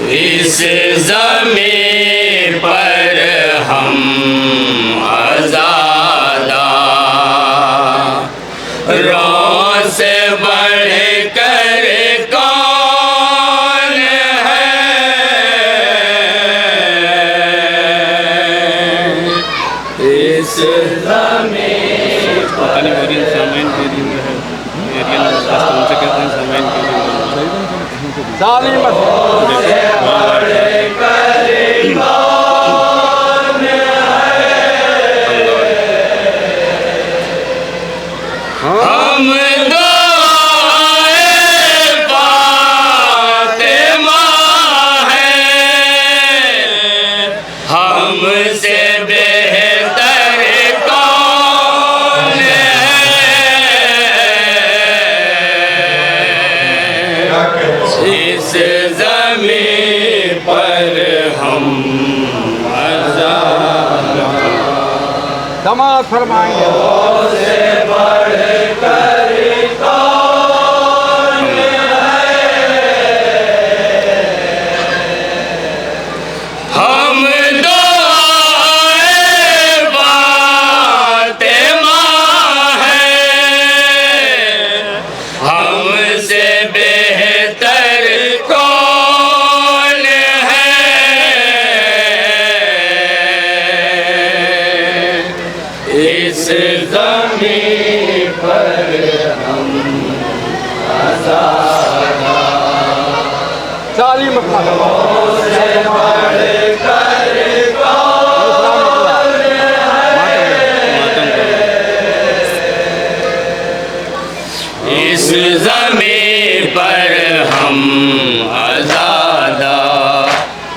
इस ज़मीं पर हम आज़ादा, रों से बढ़ कर कौन है। इस ज़मीं पर हम दुआए फातिमा हैं, हमसे बेहतर कौन है। इस ज़मीं पर हम आज़ाद, समाज फरमाएंगे से बढ़ कर कौन है। हम दुआए फातिमा हैं, हमसे बेहतर कौन है। इस ज़मीं पर हम आज़ाद, चाली मकमा से बढ़ कर कौन है। इस ज़मीं पर हम आज़ादा,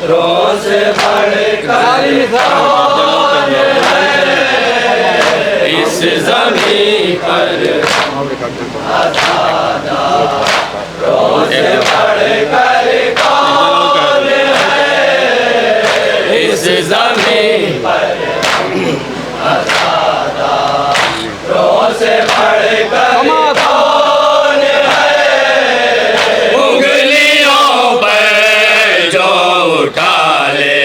रों से बढ़ कर कौन है। इस ज़मीं पर आज़ादा, रों से बढ़ कर कौन है। इस ज़मीं पर आज़ादा, रों से बढ़ कर कौन है। उंगलियों पर जो उठा ले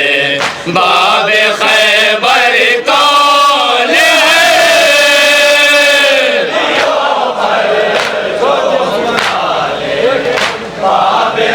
बाबे खैबर कौन है। बाबे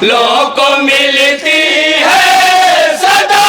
लोगों को मिलती है सदा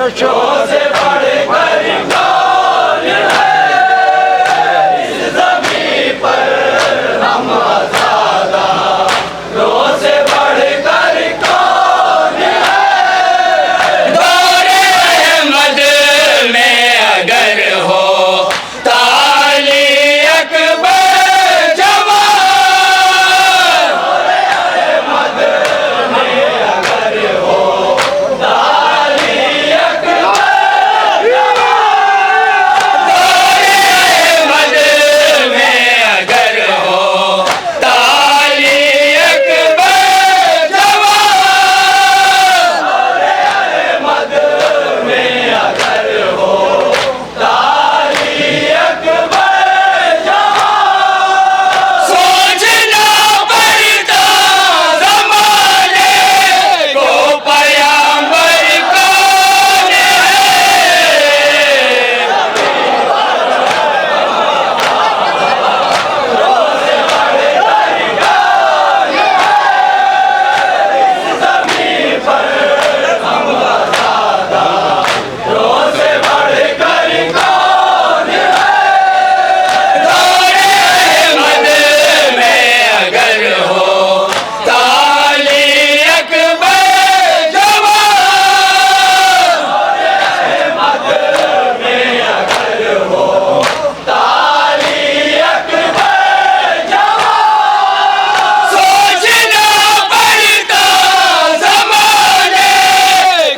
कश्यप से बढ़कर कौन है इस ज़मीं पर हम आज़ादा रो से बढ़कर कौन है दौरे अहमद में अगर हो ताली अकबर जवान दौरे अहमद में अगर हो ताली अकबर जवान दौरे अहमद में अगर हो ताली अकबर जवान दौरे अहमद में अगर हो ताली अकबर जवान सोचना पड़ता ज़माने को पैगंबर कौन है दौरे अहमद में अगर हो ताली अकबर जवान दौरे अहमद में अगर हो ताली अकबर जवान सोचना पड़ता ज़माने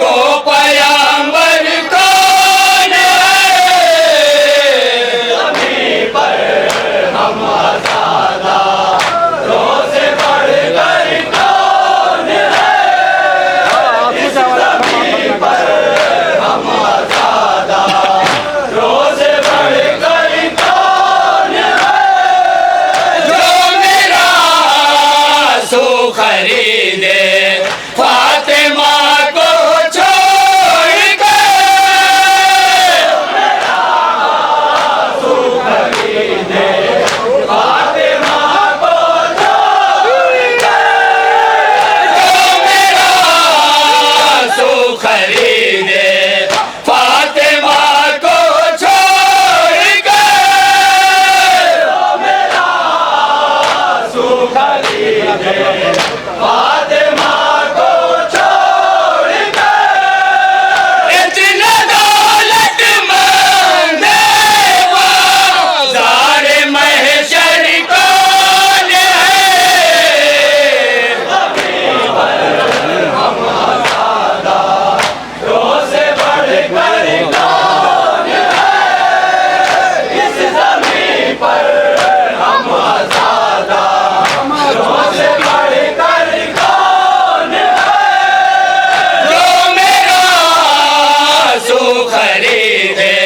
को पैगंबर कौन है ज़मीं पर हम आज़ादा रो से बढ़कर कौन है इस ज़मीं पर हम आज़ादा रो से बढ़कर कौन है जो मेरा सो खरीदे फातिमा को छोड़ के खरीदे फातिमा को छोड़ के जो मेरा सो खरीदे फातिमा को छोड़ के जो मेरा सो खरीदे फातिमा को छोड़ के इतना दौलतमंद बाज़ार महशर कौन है रो से बढ़कर कौन है इस ज़मीं पर हम आज़ादा रो से बढ़कर कौन है जो मेरा सो खरीदे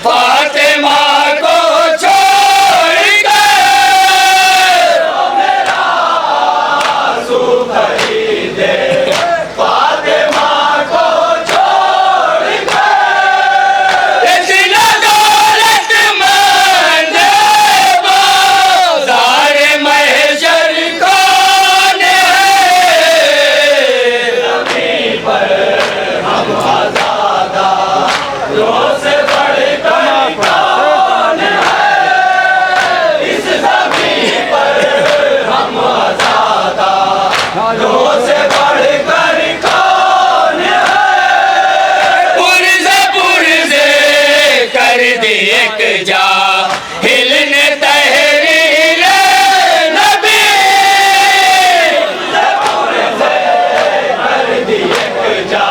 फातिमा को छोड़ के जो मेरा सो खरीदे फातिमा को छोड़ के इतना दौलतमंद बाज़ार महशर कौन है ज़मीं पर हम आज़ादा रो से बढ़कर कौन है इस ज़मीं पर हम आज़ादा रो से बढ़कर कौन है पुरज़े पुरज़े कर दी एक जा हिलने तहरीर नबी पुरज़े कर दी एक जा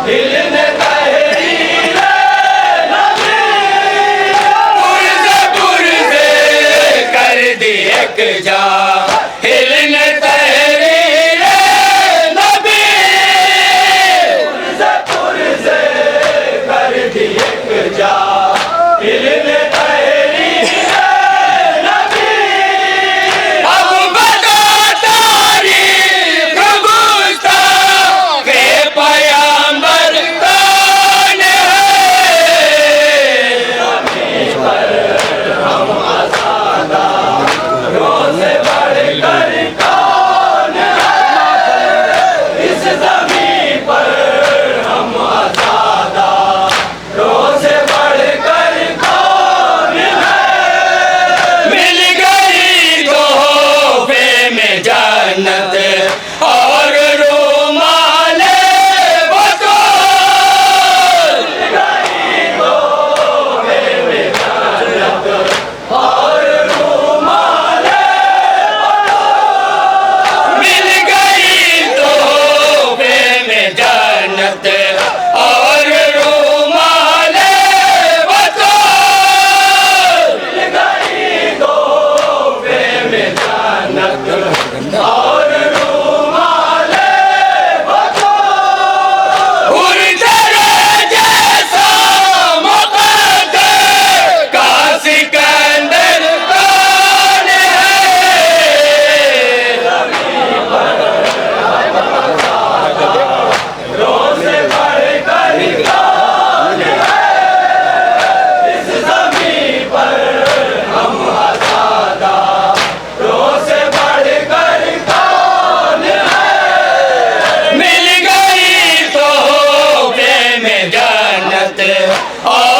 हिलने तहरीर नबी पुरज़े पुरज़े कर दी एक जा हिलने तहरीर नबी पुरज़े पुरज़े कर दी एक जा हिलने जन्नत और रूमाले बतो मिल गई तोहफे में जन्नत और रूमाले बतो हुर तेरे जैसा मुक़द्दर का सिकंदर कौन है? और